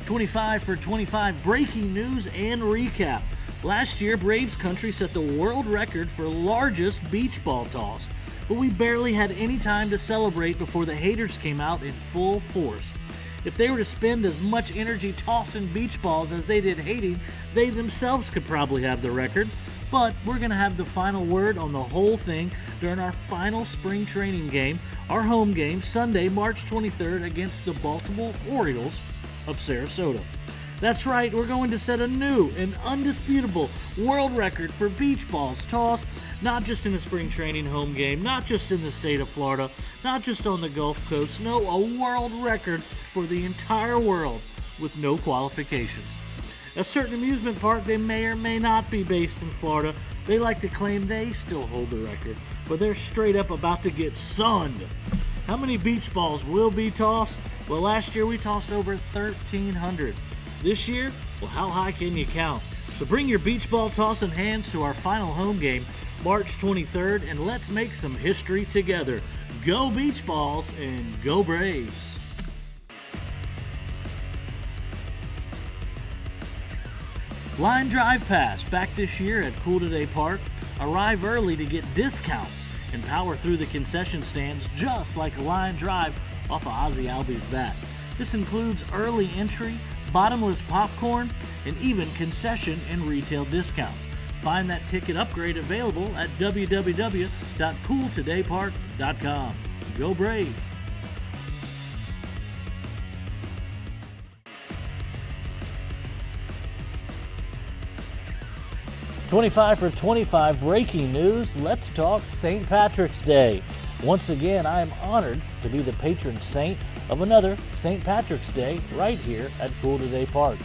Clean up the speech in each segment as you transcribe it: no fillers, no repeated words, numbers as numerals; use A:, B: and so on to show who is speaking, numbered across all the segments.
A: 25 for 25 breaking news and recap. Last year, Braves country set the world record for largest beach ball toss, but we barely had any time to celebrate before the haters came out in full force. If they were to spend as much energy tossing beach balls as they did hating, they themselves could probably have the record. But we're going to have the final word on the whole thing during our final spring training game, our home game, Sunday, March 23rd against the Baltimore Orioles of Sarasota. That's right, we're going to set a new and undisputable world record for beach balls tossed, not just in the spring training home game, not just in the state of Florida, not just on the Gulf Coast, no, a world record for the entire world with no qualifications. A certain amusement park, they may or may not be based in Florida, they like to claim they still hold the record, but they're straight up about to get sunned. How many beach balls will be tossed? Well, last year we tossed over 1,300. This year, well, how high can you count? So bring your beach ball tossing hands to our final home game, March 23rd, and let's make some history together. Go Beach Balls and go Braves! Line Drive Pass back this year at Cool Today Park. Arrive early to get discounts and power through the concession stands just like a line drive off of Ozzie Albies bat. This includes early entry, bottomless popcorn, and even concession and retail discounts. Find that ticket upgrade available at www.cooltodaypark.com. Go Braves! "25 for 25 breaking news. Let's talk St. Patrick's Day. Once again, I am honored to be the patron saint of another St. Patrick's Day right here at Cool Today Park.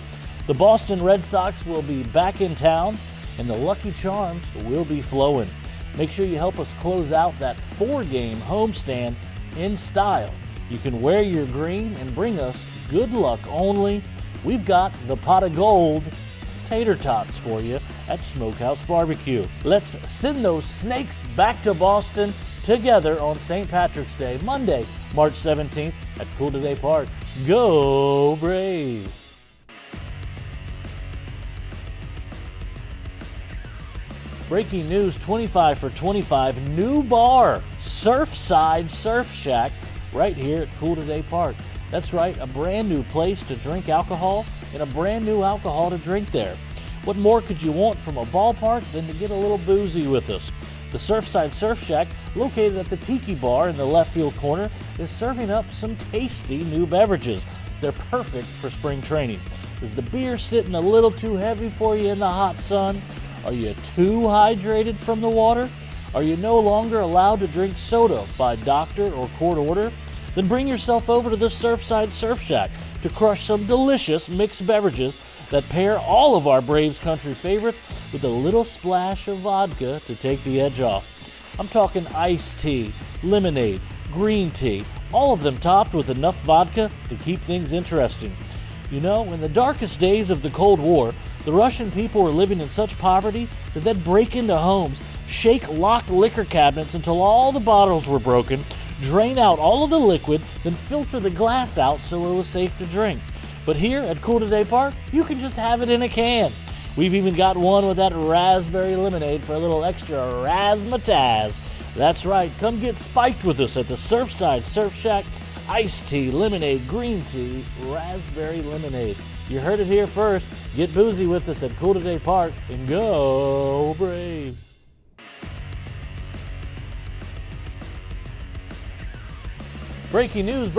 A: The Boston Red Sox will be back in town, and the Lucky Charms will be flowing. Make sure you help us close out that 4-game homestand in style. You can wear your green and bring us good luck only. We've got the pot of gold tater tots for you at Smokehouse Barbecue. Let's send those snakes back to Boston together on St. Patrick's Day, Monday, March 17th at Cool Today Park. Go Braves! Breaking news, 25 for 25, new bar, Surfside Surf Shack, right here at Cool Today Park. That's right, a brand new place to drink alcohol and a brand new alcohol to drink there. What more could you want from a ballpark than to get a little boozy with us? The Surfside Surf Shack, located at the Tiki Bar in the left field corner, is serving up some tasty new beverages. They're perfect for spring training. Is the beer sitting a little too heavy for you in the hot sun? Are you too hydrated from the water? Are you no longer allowed to drink soda by doctor or court order? Then bring yourself over to the Surfside Surf Shack to crush some delicious mixed beverages that pair all of our Braves country favorites with a little splash of vodka to take the edge off. I'm talking iced tea, lemonade, green tea, all of them topped with enough vodka to keep things interesting. You know, in the darkest days of the Cold War, the Russian people were living in such poverty that they'd break into homes, shake locked liquor cabinets until all the bottles were broken, drain out all of the liquid, then filter the glass out so it was safe to drink. But here at Cool Today Park, you can just have it in a can. We've even got one with that raspberry lemonade for a little extra razzmatazz. That's right, come get spiked with us at the Surfside Surf Shack. Iced tea, lemonade, green tea, raspberry lemonade. You heard it here first. Get boozy with us at Cool Today Park and go Braves! Breaking news,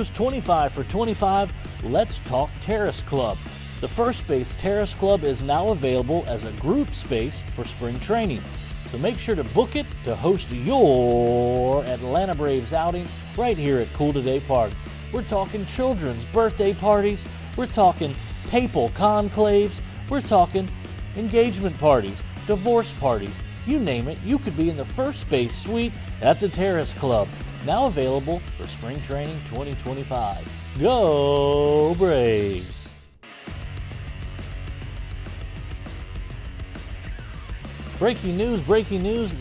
A: 25 for 25, let's talk Terrace Club. The First Base Terrace Club is now available as a group space for spring training. So make sure to book it to host your Atlanta Braves outing right here at Cool Today Park. We're talking children's birthday parties, we're talking papal conclaves, we're talking engagement parties, divorce parties, you name it, you could be in the First Base suite at the Terrace Club. Now available for Spring Training 2025. Go Braves! Breaking news,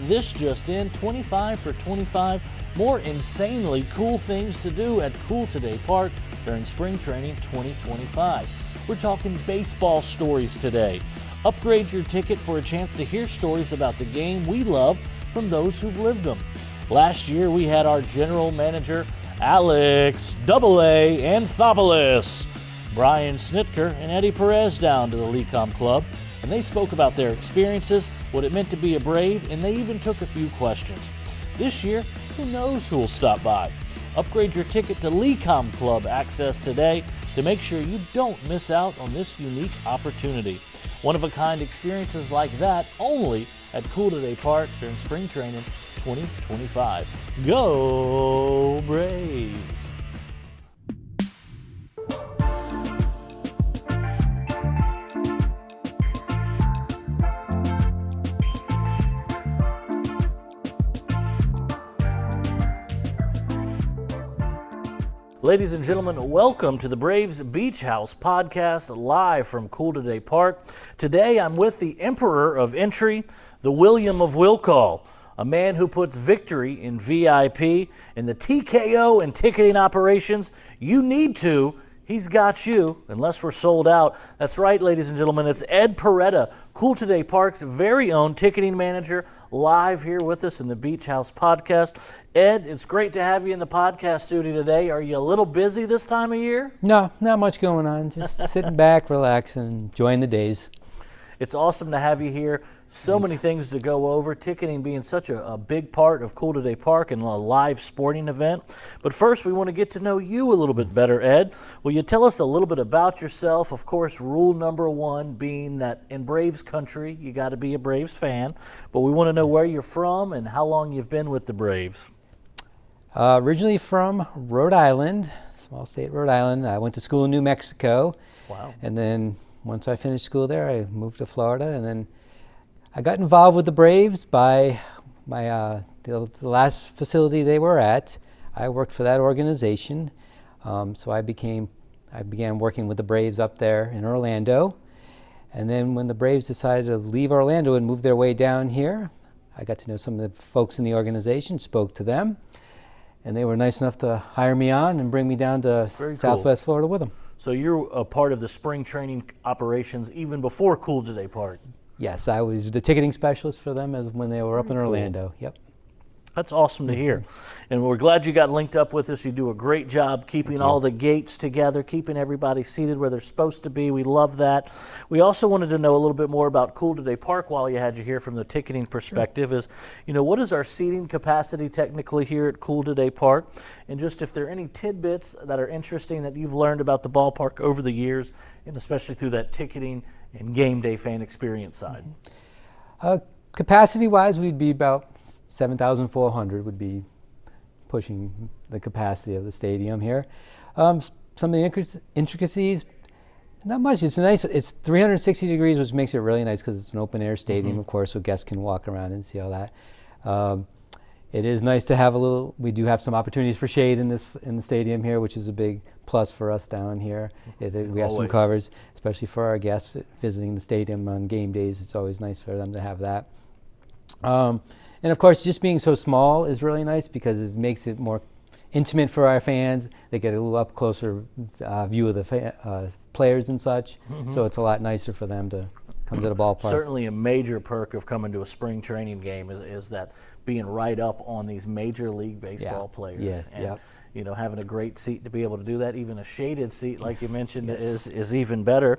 A: this just in, 25 for 25, more insanely cool things to do at Cool Today Park during Spring Training 2025. We're talking baseball stories today. Upgrade your ticket for a chance to hear stories about the game we love from those who've lived them. Last year, we had our general manager, Alex AA Anthopoulos, Brian Snitker, and Eddie Perez down to the LECOM Club, and they spoke about their experiences, what it meant to be a Brave, and they even took a few questions. This year, who knows who will stop by? Upgrade your ticket to LECOM Club access today to make sure you don't miss out on this unique opportunity. One-of-a-kind experiences like that only at Cool Today Park during Spring Training 2025. Go Braves! Ladies and gentlemen, welcome to the Braves Beach House podcast live from Cool Today Park. Today I'm with the Emperor of Entry, the William of Will Call, a man who puts victory in VIP and the TKO and ticketing operations you need to. He's got you, unless we're sold out. That's right, ladies and gentlemen, it's Ed Perretta, Cool Today Park's very own ticketing manager, live here with us in the Beach House podcast. Ed, it's great to have you in the podcast studio today. Are you a little busy this time of year?
B: No, not much going on. Just sitting back, relaxing, enjoying the days.
A: It's awesome to have you here. So many things to go over, ticketing being such a big part of Cool Today Park and a live sporting event. But first, we want to get to know you a little bit better, Ed. Will you tell us a little bit about yourself? Of course, rule number one being that in Braves country, you got to be a Braves fan. But we want to know where you're from and how long you've been with the Braves.
B: Originally from Rhode Island, small state Rhode Island. I went to school in New Mexico.
A: Wow.
B: And then once I finished school there, I moved to Florida, and then I got involved with the Braves by my the last facility they were at. I worked for that organization, so I began working with the Braves up there in Orlando. And then when the Braves decided to leave Orlando and move their way down here, I got to know some of the folks in the organization, spoke to them, and they were nice enough to hire me on and bring me down to Southwest Florida with them.
A: So you're a part of the spring training operations even before Cool Today Park.
B: Yes, I was the ticketing specialist for them as when they were up in Orlando. Yep.
A: That's awesome to hear. And we're glad you got linked up with us. You do a great job keeping all the gates together, keeping everybody seated where they're supposed to be. We love that. We also wanted to know a little bit more about Cool Today Park while you had you here from the ticketing perspective. Is, what is our seating capacity technically here at Cool Today Park? And just if there are any tidbits that are interesting that you've learned about the ballpark over the years, and especially through that ticketing and game day fan experience side.
B: Capacity-wise, we'd be about 7,400 would be pushing the capacity of the stadium here. Some of the intricacies, not much. It's nice. It's 360 degrees, which makes it really nice because it's an open-air stadium, of course, so guests can walk around and see all that. It is nice to have we do have some opportunities for shade in the stadium here, which is a big plus for us down here. We have some covers, especially for our guests visiting the stadium on game days. It's always nice for them to have that. And of course, just being so small is really nice because it makes it more intimate for our fans. They get a little up closer view of the players and such. So it's a lot nicer for them to come to the ballpark.
A: Certainly a major perk of coming to a spring training game is that being right up on these major league baseball players.
B: Yes.
A: And, having a great seat to be able to do that, even a shaded seat like you mentioned is even better.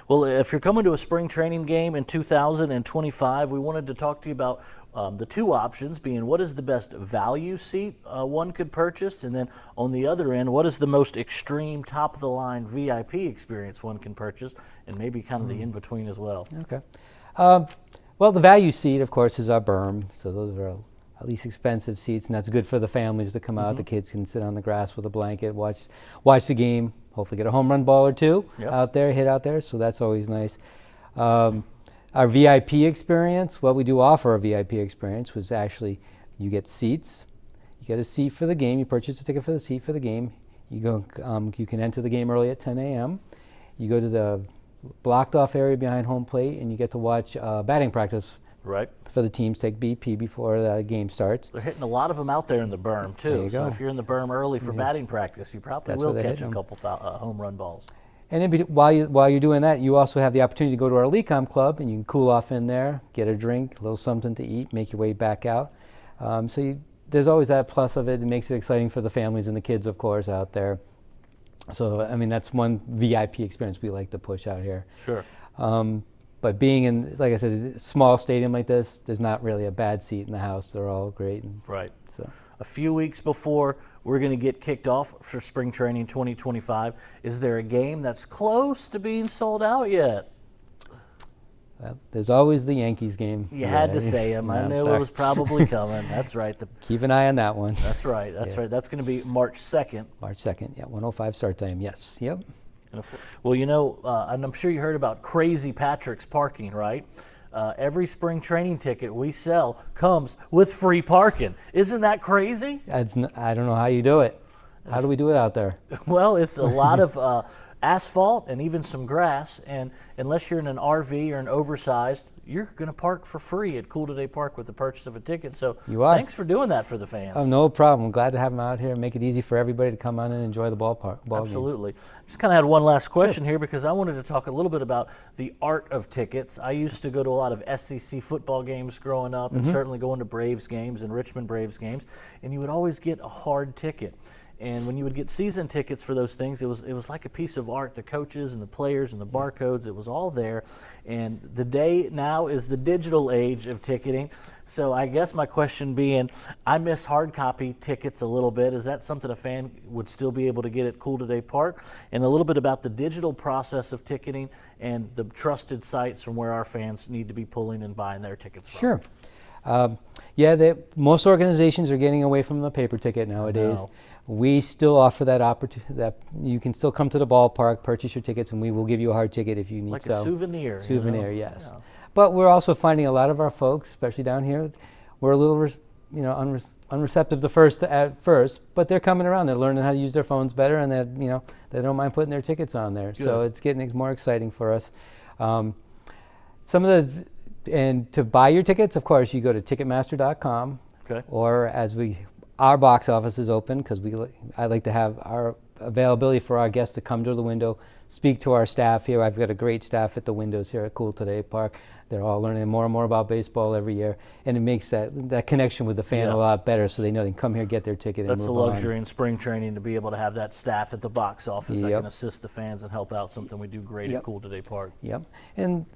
A: Well, if you're coming to a spring training game in 2025, we wanted to talk to you about the two options being what is the best value seat one could purchase, and then on the other end, what is the most extreme top-of-the-line VIP experience one can purchase, and maybe kind of the in-between as well.
B: Okay. Well, the value seat, of course, is our berm, so those are our least expensive seats, and that's good for the families to come out. The kids can sit on the grass with a blanket, watch the game, hopefully get a home run ball or two hit out there, so that's always nice. Our VIP experience, what we do offer a VIP experience was actually you get seats. You get a seat for the game. You purchase a ticket for the seat for the game. You go. You can enter the game early at 10 a.m. You go to the blocked off area behind home plate, and you get to watch batting practice.
A: Right.
B: For the teams take BP before the game starts.
A: They're hitting a lot of them out there in the berm too.
B: There you go.
A: So if you're in the berm early for batting practice, you probably will catch a couple home run balls.
B: And while you're doing that, you also have the opportunity to go to our Lecom Club, and you can cool off in there, get a drink, a little something to eat, make your way back out. There's always that plus of it. It makes it exciting for the families and the kids, of course, out there. So, I mean, that's one VIP experience we like to push out here.
A: Sure.
B: But being in, like I said, a small stadium like this, there's not really a bad seat in the house. They're all great.
A: Right.
B: So,
A: a few weeks before we're going to get kicked off for Spring Training 2025, is there a game that's close to being sold out yet?
B: well, there's always the Yankees game.
A: You had to say them. I knew it was probably coming. That's right.
B: Keep an eye on that one.
A: That's right. That's right. That's going to be March 2nd.
B: March 2nd, yeah, 1:05 start time, yes. Yep.
A: Well, and I'm sure you heard about Crazy Patrick's parking, right? Every spring training ticket we sell comes with free parking. Isn't that crazy?
B: I don't know how you do it. How do we do it out there?
A: Well, it's a lot of asphalt and even some grass, and unless you're in an RV or an oversized, you're going to park for free at Cool Today Park with the purchase of a ticket. So thanks for doing that for the fans.
B: Oh, no problem. Glad to have them out here and make it easy for everybody to come on and enjoy the ball
A: Absolutely. Just kind of had one last question here because I wanted to talk a little bit about the art of tickets. I used to go to a lot of SEC football games growing up, and certainly going to Braves games and Richmond Braves games, and you would always get a hard ticket. And when you would get season tickets for those things, it was like a piece of art. The coaches and the players and the barcodes, it was all there. And the day now is the digital age of ticketing. So I guess my question being, I miss hard copy tickets a little bit. Is that something a fan would still be able to get at Cool Today Park? And a little bit about the digital process of ticketing and the trusted sites from where our fans need to be pulling and buying their tickets from.
B: Sure. Most organizations are getting away from the paper ticket nowadays. We still offer that opportunity that you can still come to the ballpark, purchase your tickets, and we will give you a hard ticket if you need
A: like a souvenir.
B: Souvenir, yes. Yeah. But we're also finding a lot of our folks, especially down here, we're a little, unreceptive at first, but they're coming around. They're learning how to use their phones better, and they don't mind putting their tickets on there. Good. So it's getting more exciting for us. And to buy your tickets, of course, you go to Ticketmaster.com, or our box office is open because I like to have our availability for our guests to come to the window, speak to our staff here. I've got a great staff at the windows here at Cool Today Park. They're all learning more and more about baseball every year, and it makes that connection with the fan a lot better, so they know they can come here, get their ticket, and move on.
A: That's the luxury in spring training, to be able to have that staff at the box office that can assist the fans and help out, something we do great at Cool Today Park.
B: Yep, and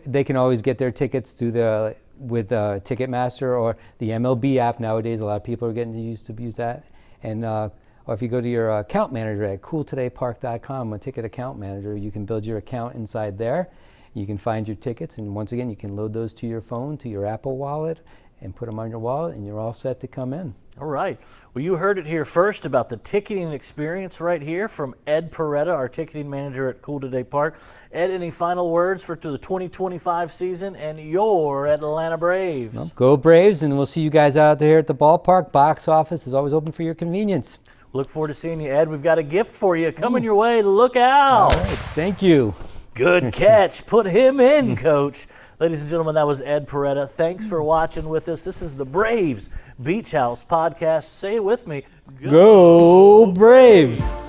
B: they can always get their tickets with Ticketmaster or the MLB app nowadays. A lot of people are getting used to use that, and or if you go to your account manager at cooltodaypark.com, a ticket account manager, you can build your account inside there. You can find your tickets, and once again, you can load those to your phone, to your Apple Wallet, and put them on your wallet, and you're all set to come in.
A: All right. Well, you heard it here first about the ticketing experience right here from Ed Perretta, our ticketing manager at Cool Today Park. Ed, any final words to the 2025 season and your Atlanta Braves?
B: Well, go Braves, and we'll see you guys out there at the ballpark. Box office is always open for your convenience.
A: Look forward to seeing you, Ed. We've got a gift for you coming your way. Look out.
B: All right. Thank you.
A: Good catch. Put him in, Coach. Ladies and gentlemen, that was Ed Perretta. Thanks for watching with us. This is the Braves Beach House podcast. Say it with me.
B: Go Braves.